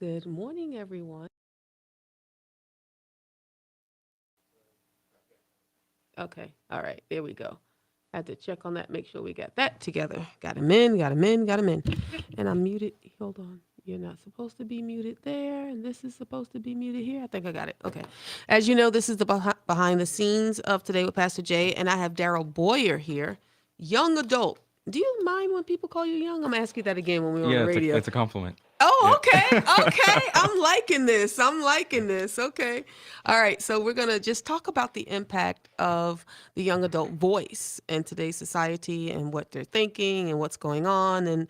Good morning, everyone. Okay, all right, there we go. Had to check on that, make sure we got that together. Got him in, got him in, got him in. And I'm muted. Hold on. You're not supposed to be muted there, and this is supposed to be muted here. I think I got it. Okay. As you know, this is the behind the scenes of Today with Pastor Jay, and I have Darryl Boyer here, young adult. Do you mind when people call you young? I'm gonna ask you that again when we were on the Yeah, radio. it's a compliment. Oh, Yeah. okay. Okay. I'm liking this. I'm liking this. Okay. All right. So we're going to just talk about the impact of the young adult voice in today's society and what they're thinking and what's going on. And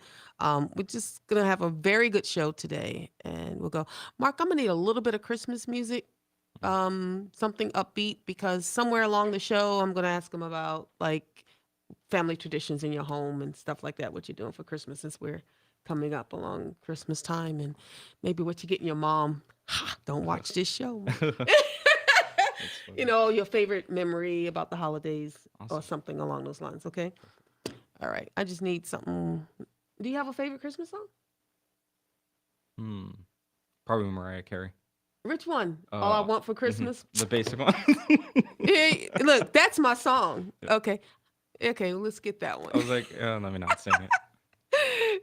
we're just going to have a very good show today. And we'll go, Mark, I'm going to need a little bit of Christmas music, something upbeat, because somewhere along the show, I'm going to ask them about like family traditions in your home and stuff like that, what you're doing for Christmas since we're coming up along Christmas time, and maybe what you getting your mom. Ha, don't watch this show, Mom. That's You funny. know, your favorite memory about the holidays or Awesome. something along those lines, okay? All right. I just need something. Do you have a favorite Christmas song? Hmm. Probably Mariah Carey. Which one? All I Uh, Want for Christmas? the basic one. Hey, look, that's my song. Yeah. Okay. Okay, well, let's get that one. I was like, let me not sing it.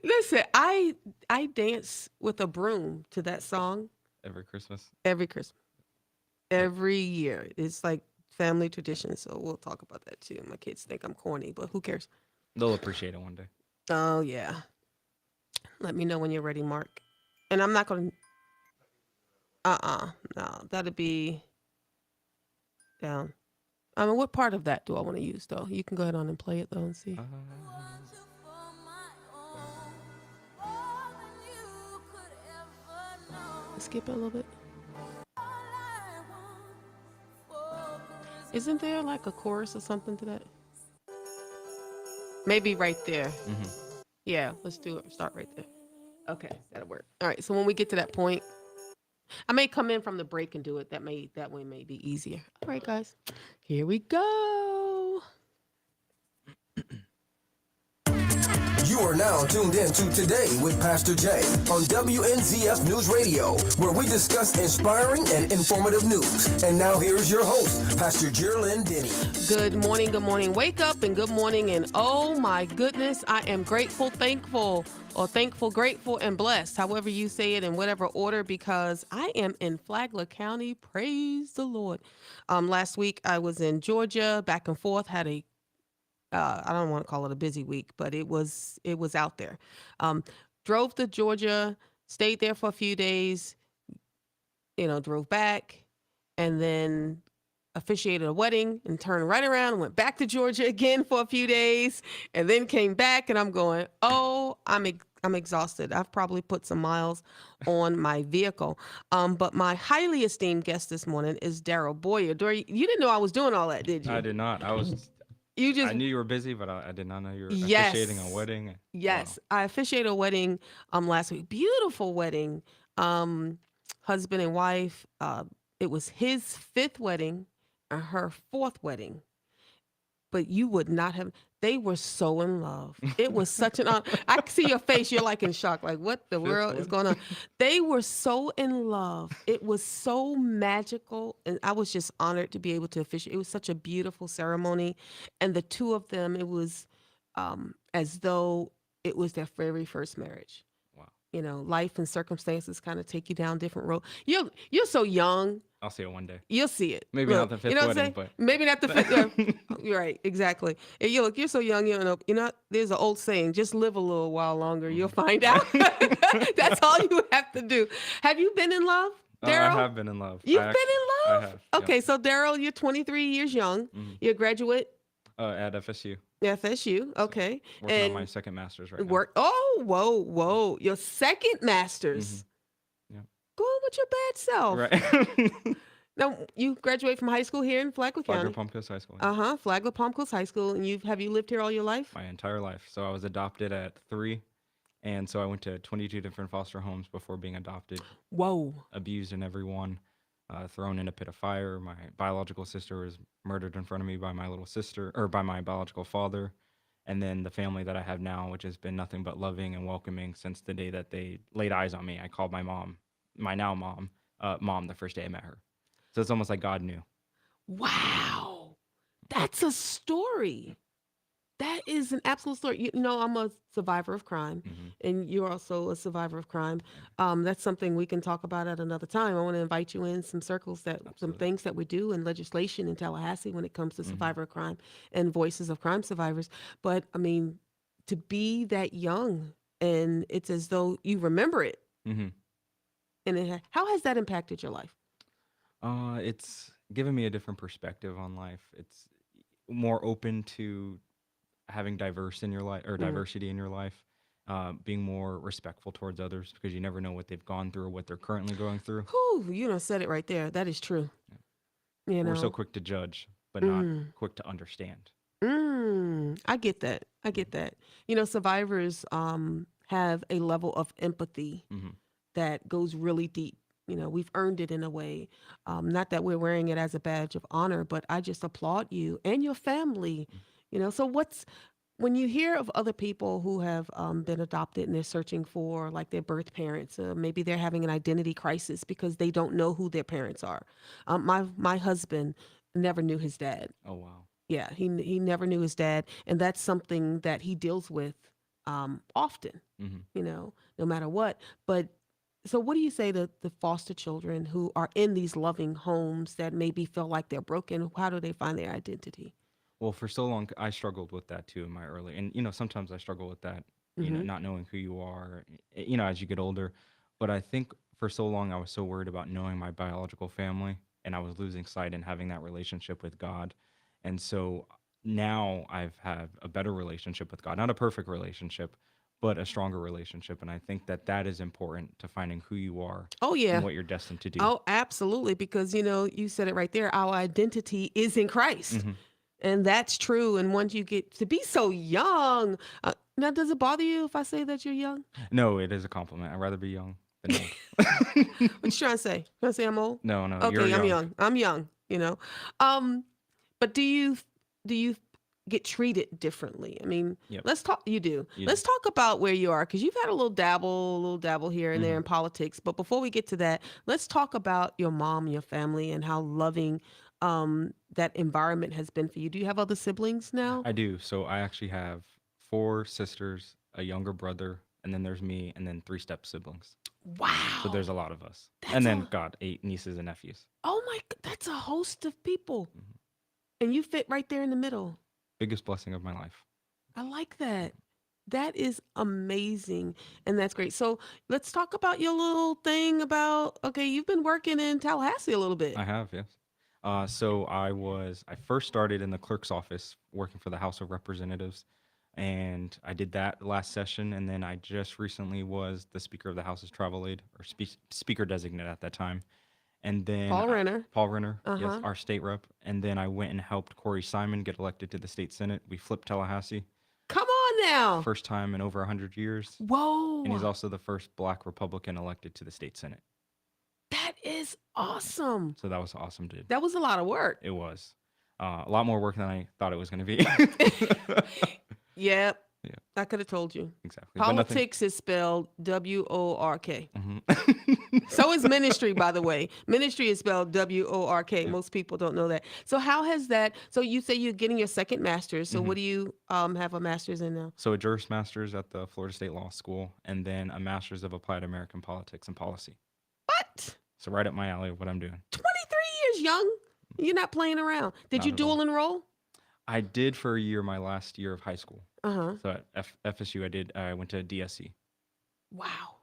Listen, I dance with a broom to that song Every Christmas. every Christmas, Yeah. every year. It's like family tradition, so we'll talk about that too. My kids think I'm corny, but who cares? They'll appreciate it one day. Oh yeah. Let me know when you're ready, Mark. And I'm not gonna no, that'll be down. I mean, what part of that do I want to use though? You can go ahead on and play it though and see. Uh, Skip it a little bit. Isn't there like a chorus or something to that? Maybe right there. mhm. Yeah, let's do it. Start right there. Okay, that'll work. All right. So when we get to that point, I may come in from the break and do it. That way may be easier. All right, guys. Here we go. You are now tuned in to Today with Pastor Jay on WNZF News Radio, where we discuss inspiring and informative news. And now here's your host, Pastor Jerlyn Denny. Good morning. Good morning. Wake up and good morning. And oh my goodness, I am grateful, thankful, or thankful, grateful, and blessed, however you say it in whatever order, because I am in Flagler County. Praise the Lord. Last week I was in Georgia, back and forth, had a I don't want to call it a busy week, but it was out there. Um, Drove to Georgia, stayed there for a few days, drove back, and then officiated a wedding and turned right around and went back to Georgia again for a few days, and then came back. And I'm going, oh, I'm exhausted. I've probably put some miles on my vehicle. But my highly esteemed guest this morning is Darryl Boyer. Dory, you didn't know I was doing all that, did I you? did not. You I just knew you were busy, but I did not know you were officiating a Yes. wedding. Wow. Yes. I officiated a wedding last week. Beautiful wedding. Um Husband and wife. It was his fifth wedding and her fourth wedding. But you would not have, they were so in love. It was such an honor. I can see your face. You're like in shock. Like, what the Fifth world is one? going on? They were so in love. It was so magical. And I was just honored to be able to officiate. It was such a beautiful ceremony. And the two of them, it was as though it was their very first marriage. Wow. Life and circumstances kind of take you down different road. You're so young. I'll see it one day. You'll see it. Maybe not Look, the you fifth know what I'm wedding, saying? Maybe not the fifth. Yeah, but you're right, exactly. And you look, you're so young. There's an old saying: just live a little while longer. You'll find out. That's all you have to do. Have you been in love, I Darryl? have been in love. You've been in I love. have. Yeah. Okay, so Darryl, you're 23 years young. Mhm. You're a graduate At FSU. FSU. So Okay, working on my and second master's right now. work. Oh, whoa, whoa! Your second master's. Yeah. Go on with your bad self. Right. Now, you graduate from high school here in Flagler Flagler County. Palm Coast High School. Yeah. Flagler Palm Coast High School. And have you lived here all your life? My entire life. So I was adopted at 3, and so I went to 22 different foster homes before being adopted, Whoa. abused in every one, thrown in a pit of fire. My biological sister was murdered in front of me by my little sister, or by my biological father. And then the family that I have now, which has been nothing but loving and welcoming since the day that they laid eyes on me. I called my mom my now mom the first day I met her. So it's almost like God knew. Wow. That's a story. That is an absolute story. You know, I'm a survivor of crime, Hmm. and you're also a survivor of crime. Yeah, That's something we can talk about at another time. I want to invite you in some circles some absolutely. things that we do in legislation in Tallahassee when it comes to Hmm. survivor of crime and voices of crime survivors. But I mean, to be that young, and it's as though you remember it, Hmm. and how has that impacted your life? It's given me a different perspective on life. It's more open to having diverse in your life or Mm. diversity in your life, being more respectful towards others because you never know what they've gone through or what they're currently going through. Whew, you done said it right there. That is true. Yeah. You We're so know. quick to judge, but not Mm. quick to understand. I get that. I get that. You know, survivors have a level of empathy Mm-hmm. that goes really deep. You know, we've earned it in a way. Not that we're wearing it as a badge of honor, but I just applaud you and your family. You know, so when you hear of other people who have been adopted and they're searching for like their birth parents, maybe they're having an identity crisis because they don't know who their parents are. My husband never knew his dad. Oh wow. Yeah, he never knew his dad, and that's something that he deals with often. Mm-hmm. You know, no matter what. But so, what do you say to the foster children who are in these loving homes that maybe feel like they're broken? How do they find their identity? Well, for so long, I struggled with that too in my early, and sometimes I struggle with that, Mm-hmm. not knowing who you are, as you get older. But I think for so long, I was so worried about knowing my biological family, and I was losing sight in having that relationship with God. And so now I've had a better relationship with God, not a perfect relationship, but a stronger relationship. And I think that that is important to finding who you are Oh and yeah. what you're destined to do. Oh, absolutely. Because you know, you said it right there. Our identity is in Christ. Hmm. And that's true. And once you get to be so young, now does it bother you if I say that you're young? No, it is a compliment. I'd rather be young than old. What you trying to say? Trying to say I'm old? No, no, you're Okay, I'm young. young. I'm young. You know, um, but do you get treated differently? I mean, Yep, let's talk. You do. you do. Let's talk about where you are because you've had a little dabble here and there Hmm. in politics. But before we get to that, let's talk about your mom, your family, and how loving that environment has been for you. Do you have other siblings now? I do. So I actually have four sisters, a younger brother, and then there's me, and then three step siblings. So there's Wow, a lot of us. And that's then, a God, eight nieces and nephews. oh my, that's a host of people, Hmm. and you fit right there in the middle. Biggest blessing of my life. I like that. That is amazing. And that's great. So let's talk about your little thing about, okay, you've been working in Tallahassee a little bit. I have, yes. So I first started in the clerk's office working for the House of Representatives. And I did that last session. And then I just recently was the Speaker of the House's travel aide or speaker designate at that time. And then Paul Renner. Paul Renner, Uh yes, huh. our state rep. And then I went and helped Corey Simon get elected to the state senate. We flipped Tallahassee, Come on now. first time in over 100 years. And he's Whoa. also the first Black Republican elected to the state senate. That is awesome. So that was awesome, dude. That was a lot of work. It was a lot more work than I thought it was going to be. Yep. Yeah, I could have told you. exactly. But nothing. Politics is spelled WORK. Mhm. So is ministry, by the way. Ministry is spelled WORK. Yep. Most people don't know that. So how has that? So you say you're getting your second master's. So Mhm. what do you have a master's in now? So a Juris Master's at the Florida State Law School, and then a Master's of Applied American Politics and Policy. What? So right up my alley of what I'm doing. 23 years young. You're not playing around. Did you Not at all. dual enroll? I did for a year, my last year of high school. Uh huh. So at FSU, I went to DSC. Wow.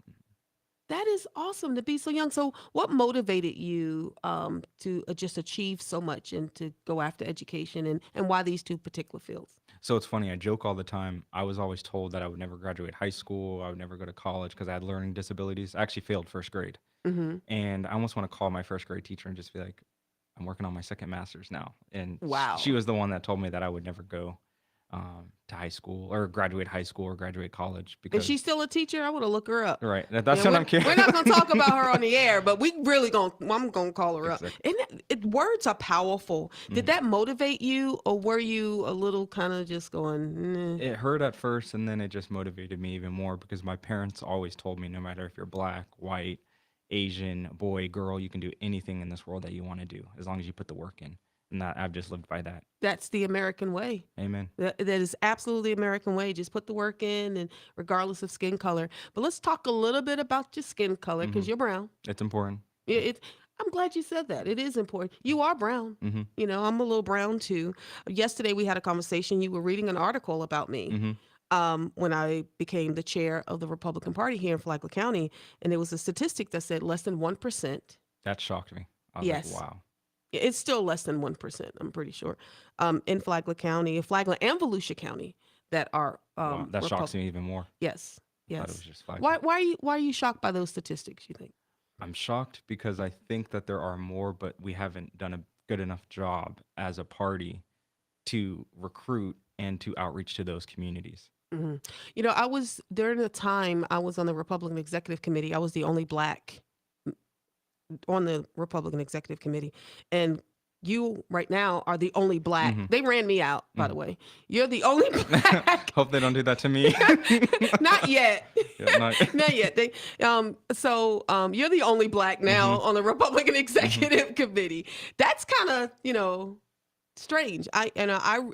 That is awesome to be so young. So, what motivated you to just achieve so much and to go after education, and why these two particular fields? So it's funny, I joke all the time. I was always told that I would never graduate high school, I would never go to college because I had learning disabilities. I actually failed first grade. Mm-hmm. And I almost want to call my first grade teacher and just be like, I'm working on my second master's now. And she Wow. was the one that told me that I would never go to high school or graduate high school or graduate college Is she because, still a teacher? I want to look her up. right, Yeah, that's what I'm we're curious. not gonna talk about her on the air, but we really gonna. I'm gonna call her up. Exactly. And words are powerful. Did Mhm. that motivate you, or were you a little kind of just going? "Nah"? It hurt at first, and then it just motivated me even more because my parents always told me no matter if you're black, white, Asian, boy, girl, you can do anything in this world that you want to do as long as you put the work in. And that I've just lived by that. That's the American way. Amen. That is absolutely American way. Just put the work in, and regardless of skin color. But let's talk a little bit about your skin color Mm-hmm. because you're brown. It's important. I'm glad you said that. It is important. You are brown. Mm-hmm. I'm a little brown too. Yesterday we had a conversation. You were reading an article about me. Mm-hmm. When I became the chair of the Republican Party here in Flagler County, and there was a statistic that said less than 1%. That shocked me. I was Yes. like, wow. It's still less than 1%, I'm pretty sure, in Flagler and Volusia County that are Wow. That shocks me even more. Yes, I thought it yes. was just 5. Why are you shocked by those statistics, you think? I'm shocked because I think that there are more, but we haven't done a good enough job as a party to recruit and to outreach to those communities. hmm I was, during the time I was on the Republican Executive Committee, I was the only black on the Republican Executive Committee. And you right now are the only black. Mm-hmm. They ran me out, by the Mm-hmm. way. You're the only black. Hope they don't do that to me. Not yet. Yeah, Not yet. You're the only black now Mm-hmm. on the Republican Executive Committee. That's kind of, strange. I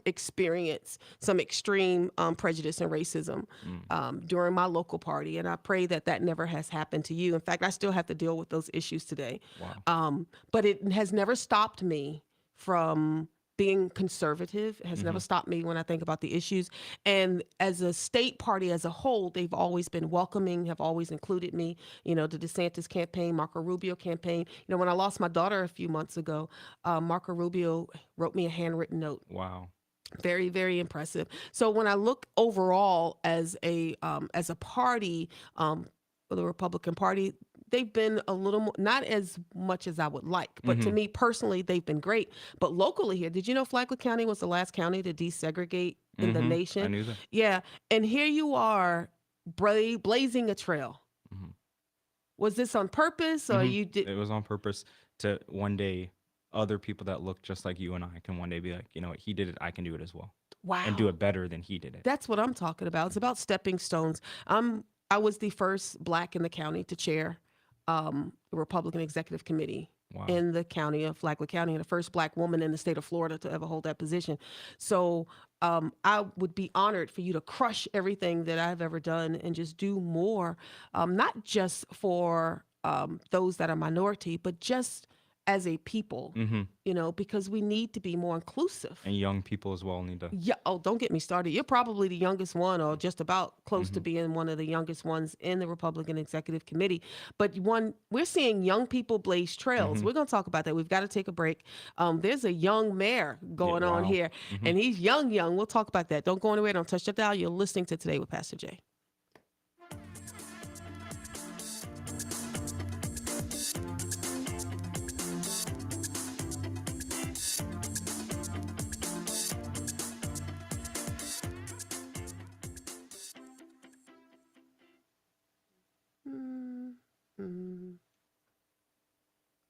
experienced some extreme prejudice and racism during my local party, and I pray that that never has happened to you. In fact, I still have to deal with those issues today. Wow. But it has never stopped me from being conservative. It has never stopped me when I think about the issues. And as a state party as a whole, they've always been welcoming, have always included me. The DeSantis campaign, Marco Rubio campaign. When I lost my daughter a few months ago, Marco Rubio wrote me a handwritten note. Wow. Very, very impressive. So when I look overall as a party, for the Republican Party, they've been a little more, not as much as I would like, but to me personally, they've been great. But locally here, did you know Flagler County was the last county to desegregate in the nation? I knew that. Yeah, and here you are, blazing a trail. Mm-hmm. Was this on purpose, or you did? It was on purpose to one day other people that look just like you and I can one day be like, you know what, he did it, I can do it as well. Wow, And do it better than he did it. That's what I'm talking about. It's about stepping stones. I was the first black in the county to chair the Republican Executive Committee Wow. in the county of Flagler County, and the first black woman in the state of Florida to ever hold that position. So I would be honored for you to crush everything that I've ever done and just do more, not just for those that are minority, but just as a people, because we need to be more inclusive. And young people as well need to. Yeah. Oh, don't get me started. You're probably the youngest one, or just about close to being one of the youngest ones in the Republican Executive Committee. But we're seeing young people blaze trails. We're going to talk about that. We've got to take a break. There's a young mayor going on wow. here, and he's young. We'll talk about that. Don't go anywhere. Don't touch the dial. You're listening to Today with Pastor Jay.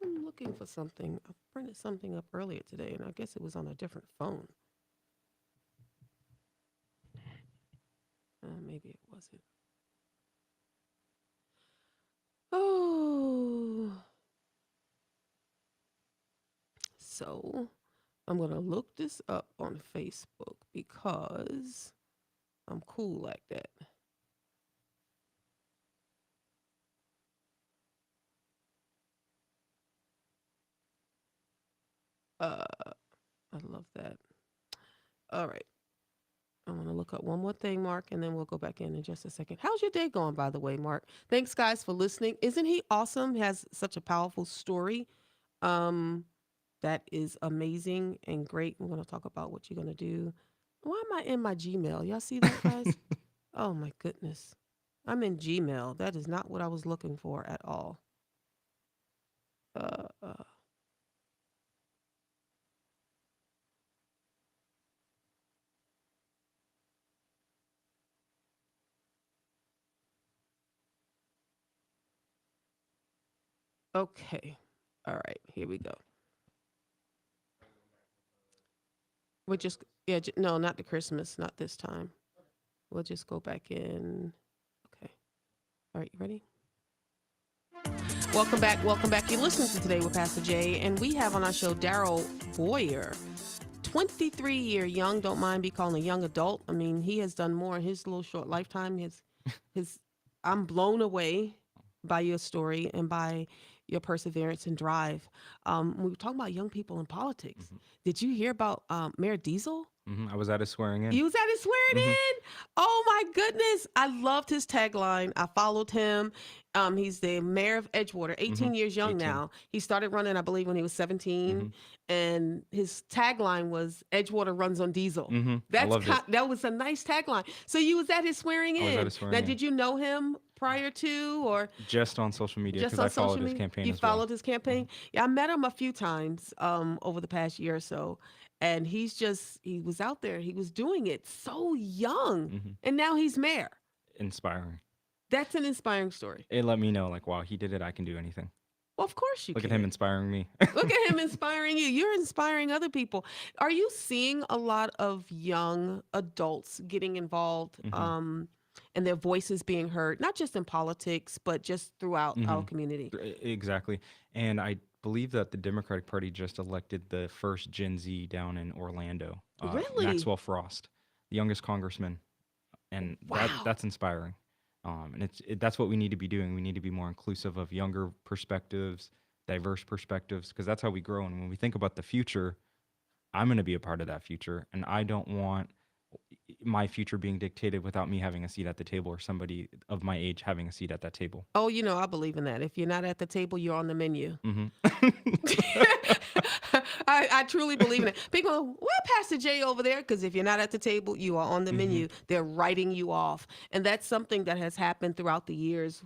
I'm looking for something. I printed something up earlier today, and I guess it was on a different phone. Maybe it wasn't. Oh. So I'm going to look this up on Facebook because I'm cool like that. I love that. All right. I'm going to look up one more thing, Mark, and then we'll go back in just a second. How's your day going, by the way, Mark? Thanks, guys, for listening. Isn't he awesome? He has such a powerful story. That is amazing and great. We're going to talk about what you're going to do. Why am I in my Gmail? Y'all see that, guys? Oh, my goodness. I'm in Gmail. That is not what I was looking for at all. Okay. All right. Here we go. We're just, no, not the Christmas, not this time. We'll just go back in. Okay. All right. You ready? Welcome back. Welcome back. You're listening to Today with Pastor Jay, and we have on our show Darryl Boyer, 23-year young. Don't mind be calling a young adult. I mean, he has done more in his little short lifetime. His. I'm blown away by your story and by your perseverance and drive. We were talking about young people in politics. Did you hear about Mayor Diesel? I was at his swearing in. He was at his swearing hmm in. Oh my goodness. I loved his tagline. I followed him. He's the mayor of Edgewater, 18 years young 18. now. He started running, I believe, when he was 17. And his tagline was Edgewater runs on diesel. I loved it. That was a nice tagline. So you was at his swearing I was in. at his swearing Now, in. did you know him prior to or Just on social media just because on I followed social his media? campaign You as well. followed his campaign? Yeah, I met him a few times over the past year or so. And he was out there. He was doing it so young. And now he's mayor. Inspiring. That's an inspiring story. It let me know, like, wow, he did it. I can do anything. Well, of course you Look can. at him inspiring me. Look at him inspiring you. You're inspiring other people. Are you seeing a lot of young adults getting involved and their voices being heard, not just in politics, but just throughout our community? Exactly. And I believe that the Democratic Party just elected the first Gen Z down in Orlando. Really? Maxwell Frost, the youngest congressman. And Wow. that's inspiring. And that's what we need to be doing. We need to be more inclusive of younger perspectives, diverse perspectives, because that's how we grow. And when we think about the future, I'm going to be a part of that future. And I don't want my future being dictated without me having a seat at the table or somebody of my age having a seat at that table. Oh, I believe in that. If you're not at the table, you're on the menu. I truly believe in it. People go, well, Pastor Jay over there, because if you're not at the table, you are on the menu. They're writing you off. And that's something that has happened throughout the years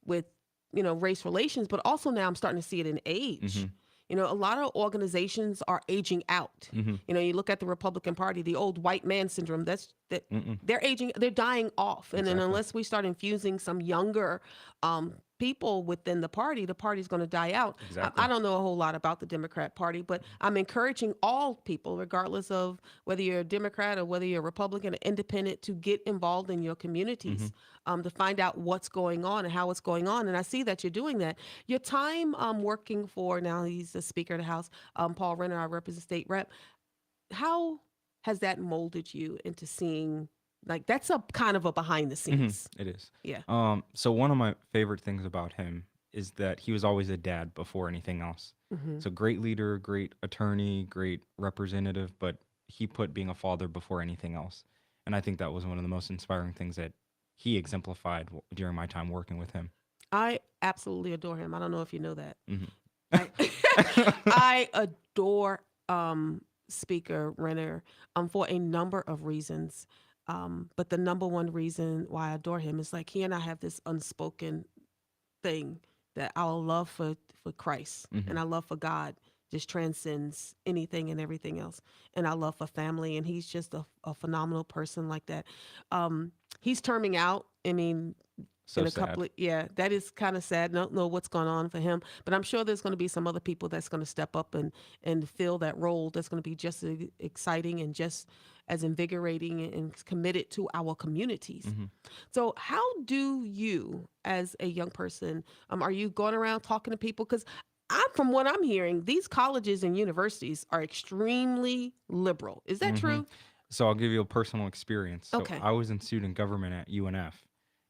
with, race relations, but also now I'm starting to see it in age. A lot of organizations are aging out. You look at the Republican Party, the old white man syndrome, they're aging, they're dying off. And then unless we start infusing some younger people within the party's going to die out. Exactly. I don't know a whole lot about the Democrat Party, but I'm encouraging all people, regardless of whether you're a Democrat or whether you're a Republican or independent, to get involved in your communities, to find out what's going on and how it's going on. And I see that you're doing that. Your time working for, now he's the Speaker of the House, Paul Renner, our representative state rep. How has that molded you into seeing, like, that's a kind of a behind the scenes? It is. Yeah. So one of my favorite things about him is that he was always a dad before anything else. So great leader, great attorney, great representative, but he put being a father before anything else. And I think that was one of the most inspiring things that he exemplified during my time working with him. I absolutely adore him. I don't know if you know that. Mm-hmm. I adore Speaker Renner for a number of reasons. But the number one reason why I adore him is, like, he and I have this unspoken thing that our love for Christ and our love for God just transcends anything and everything else. And our love for family. And he's just a phenomenal person like that. He's terming out. I mean, So in a sad. couple of, that is kind of sad. Don't know what's going on for him, but I'm sure there's going to be some other people that's going to step up and fill that role. That's going to be just as exciting and just as invigorating and committed to our communities. So how do you, as a young person, are you going around talking to people? Because from what I'm hearing, these colleges and universities are extremely liberal. Is that true? So I'll give you a personal experience. So Okay. I was in student government at UNF.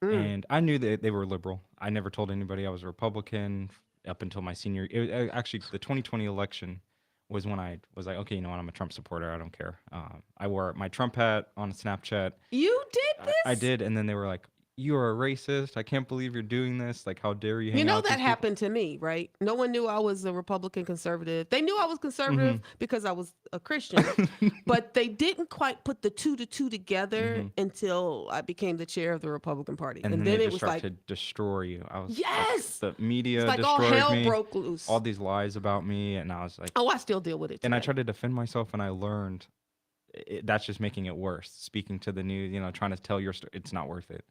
And I knew that they were liberal. I never told anybody I was a Republican up until my senior year. Actually, the 2020 election was when I was like, okay, you know what? I'm a Trump supporter. I don't care. I wore my Trump hat on Snapchat. You did this? I did. And then they were like, you are a racist. I can't believe you're doing this. Like, how dare you hang You know out with that these people?" happened to me, right? No one knew I was a Republican conservative. They knew I was conservative because I was a Christian, but they didn't quite put the two together until I became the chair of the Republican Party. And then then they it just was start like, to destroy you. I was yes! the media It's like all destroyed hell me. broke loose. All these lies about me, and I was like, Oh, I still deal with it and I today. tried to defend myself, and I learned that's just making it worse. Speaking to the news, trying to tell your story, it's not worth it.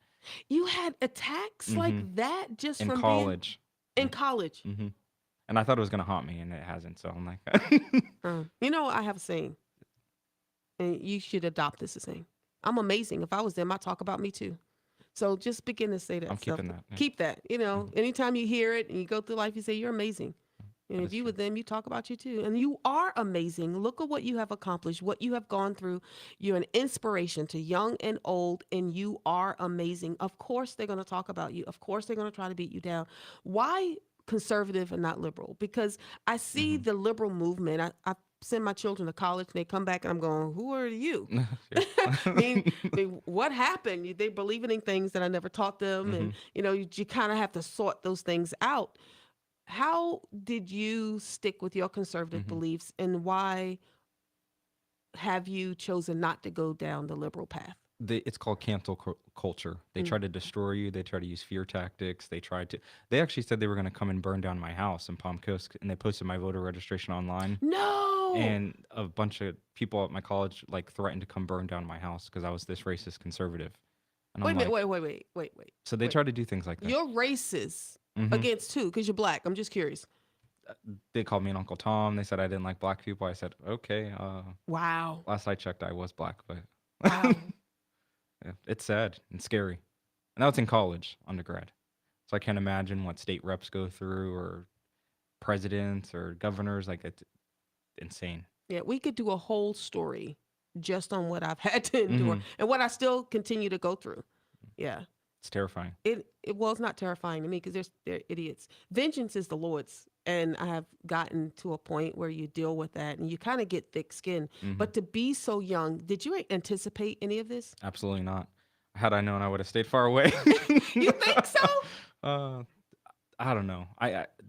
You had attacks like that just In from college. in college. And I thought it was going to haunt me, and it hasn't. So I'm like, I have a saying, and you should adopt this saying. I'm amazing. If I was them, I'd talk about me too. So just begin to say I'm that stuff. keeping that. Yeah. Keep that. Mhm. Anytime you hear it and you go through life, you say, you're amazing. And That if is you true. with them, you talk about you too. And you are amazing. Look at what you have accomplished, what you have gone through. You're an inspiration to young and old, and you are amazing. Of course, they're going to talk about you. Of course, they're going to try to beat you down. Why conservative and not liberal? Because I see Hmm. the liberal movement. I send my children to college and they come back and I'm going, who are you? Yeah. What happened? They believing in things that I never taught them. Hmm. And, you kind of have to sort those things out. How did you stick with your conservative Hmm. beliefs, and why have you chosen not to go down the liberal path? It's called culture. They Mm. try to destroy you. They try to use fear tactics. They tried to. They actually said they were going to come and burn down my house in Palm Coast, and they posted my voter registration online. No. And a bunch of people at my college like threatened to come burn down my house because I was this racist conservative. And Wait I'm a minute. like, Wait. so they try to do things like that. You're racist Hmm. against who? Because you're black. I'm just curious. They called me an Uncle Tom. They said I didn't like black people. I said, okay. Wow. Last I checked, I was black, but Wow. yeah, it's sad and scary. And that was in college, undergrad. So I can't imagine what state reps go through or presidents or governors. Like, it's insane. Yeah, we could do a whole story just on what I've had to endure Hmm. and what I still continue to go through. Yeah. It's terrifying. It was not terrifying to me because they're idiots. Vengeance is the Lord's, and I have gotten to a point where you deal with that and you kind of get thick skin. Hmm. But to be so young, did you anticipate any of this? Absolutely not. Had I known, I would have stayed far away. You think so? uh, I don't know.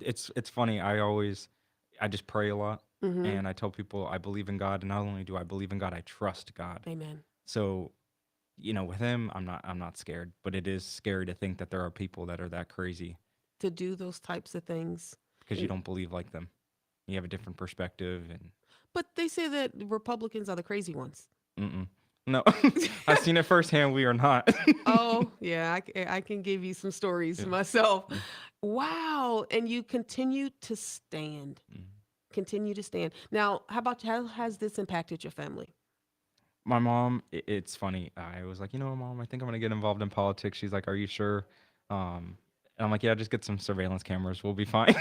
It's funny. I just pray a lot, Mm-hmm. and I tell people I believe in God, and not only do I believe in God, I trust God. Amen. So, with him, I'm not scared, but it is scary to think that there are people that are that crazy To do those types of things. because you And- don't believe like them. You have a different perspective, and But they say that Republicans are the crazy ones. mm-mm. No, I've seen it firsthand. We are not. Oh, yeah, I can give you some stories Yeah. myself. Mm. Wow. And you continue to stand. Mm. Continue to stand. Now, how has this impacted your family? My mom, it's funny. I was like, Mom, I think I'm gonna get involved in politics. She's like, Are you sure? And I'm like, Yeah, just get some surveillance cameras. We'll be fine.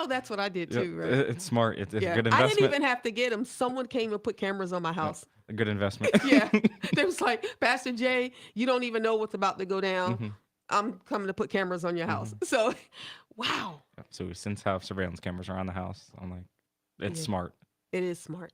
That's what I did Yeah, too, right? it's smart. It's a Yeah. good I didn't investment. even have to get them. Someone came and put cameras on my Yeah, house. a good investment. Yeah. They was like, Pastor Jay, you don't even know what's about to go down. Hmm. I'm coming to put cameras on your house. Hmm. So, wow. So we since have surveillance cameras around the house. I'm like, it's Yeah, smart. it is smart.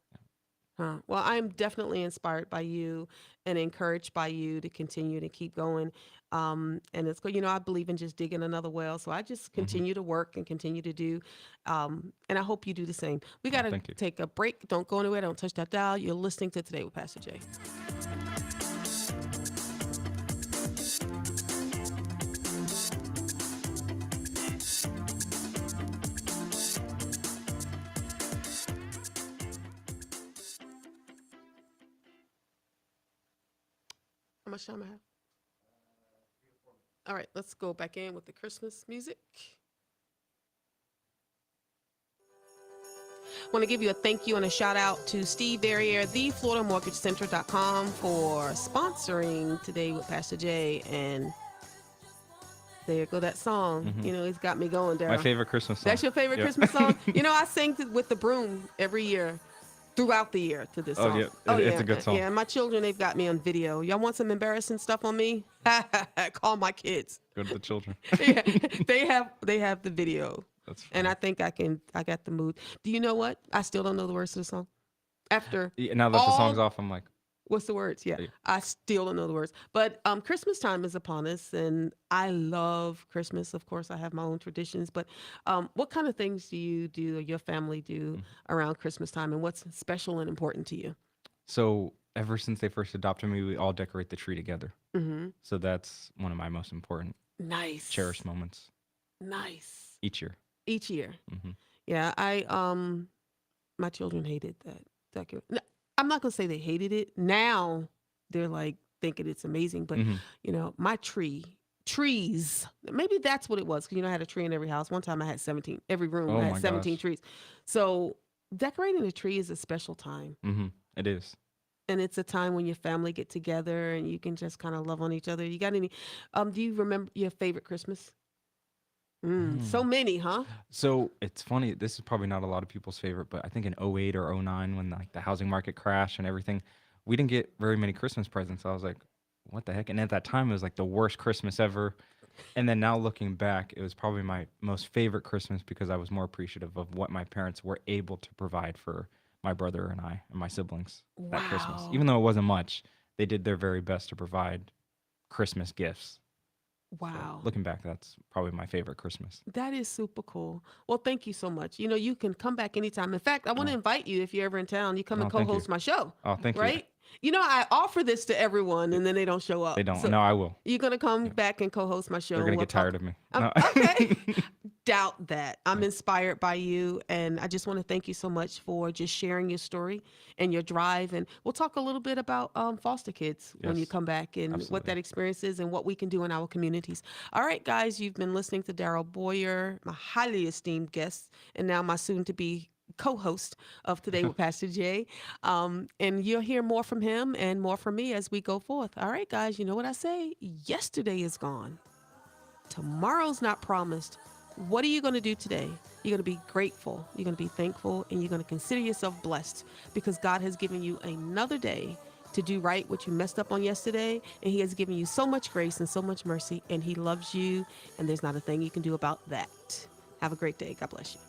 Huh. Well, I'm definitely inspired by you and encouraged by you to continue to keep going. And it's good. I believe in just digging another well. So I just Hmm. continue to work and continue to do. And I hope you do the same. We got Oh, to thank you. take a break. Don't go anywhere. Don't touch that dial. You're listening to Today with Pastor Jay. How much time I have? All right, let's go back in with the Christmas music. Want to give you a thank you and a shout out to Steve Barrier, thefloridamortgagecenter.com, for sponsoring Today with Pastor Jay. And there go that song. Hmm. It's got me going, Darryl. My favorite Christmas song. That's your favorite Yeah. Christmas song? I sing with the broom every year, throughout the year, to this Oh, song. yeah. It's a good song. Yeah, my children, they've got me on video. Y'all want some embarrassing stuff on me? Call my kids. Go to the children. Yeah, they have the video. That's funny. And I think I got the mood. Do you know what? I still don't know the words to the song. After Yeah, now that the all- song's off, I'm like, what's the words? Yeah, Yeah. I still don't know the words. But Christmas time is upon us, and I love Christmas. Of course, I have my own traditions. But what kind of things do you do, or your family do around Christmas time, and what's special and important to you? so ever since they first adopted me, we all decorate the tree together. Mm-hmm. So that's one of my most important, Nice. cherished moments Nice. each year. Each year. Hmm. Yeah, my children hated that. I'm not gonna say they hated it. Now they're like thinking it's amazing, but Hmm. my trees. Maybe that's what it was. 'Cause, I had a tree in every house. One time I had 17. Every room Oh I my had 17 gosh. trees. So decorating a tree is a special time. Hmm. It is. And it's a time when your family get together and you can just kind of love on each other. You got any? Do you remember your favorite Christmas? So Mm. many, huh? So it's funny. This is probably not a lot of people's favorite, but I think in '08 or '09, when like the housing market crashed and everything, we didn't get very many Christmas presents. I was like, what the heck? And at that time, it was like the worst Christmas ever. And then now looking back, it was probably my most favorite Christmas because I was more appreciative of what my parents were able to provide for my brother and I and my siblings that Christmas. Even Wow. though it wasn't much, they did their very best to provide Christmas gifts. So Wow. looking back, that's probably my favorite Christmas. That is super cool. Well, thank you so much. You know, you can come back anytime. In fact, I want to Oh, invite you if you're ever in town. You come and oh, thank you. co-host my show, Oh, thank you. right? You know, I offer this to everyone and then they don't show They up. don't. So No, I will. you're gonna come Yeah. back and co-host my show They're and gonna we'll get tired talk. of me. No. Okay. Doubt that. I'm Yeah. inspired by you, and I just want to thank you so much for just sharing your story and your drive. And we'll talk a little bit about foster kids when you Yes, come back and what absolutely. that experience is and what we can do in our communities. All right, guys, you've been listening to Darryl Boyer, my highly esteemed guest, and now my soon-to-be co-host of Today with Pastor Jay. And you'll hear more from him and more from me as we go forth. All right, guys, you know what I say? Yesterday is gone. Tomorrow's not promised. What are you going to do today? You're going to be grateful. You're going to be thankful, and you're going to consider yourself blessed because God has given you another day to do right what you messed up on yesterday. And He has given you so much grace and so much mercy, and He loves you. And there's not a thing you can do about that. Have a great day. God bless you.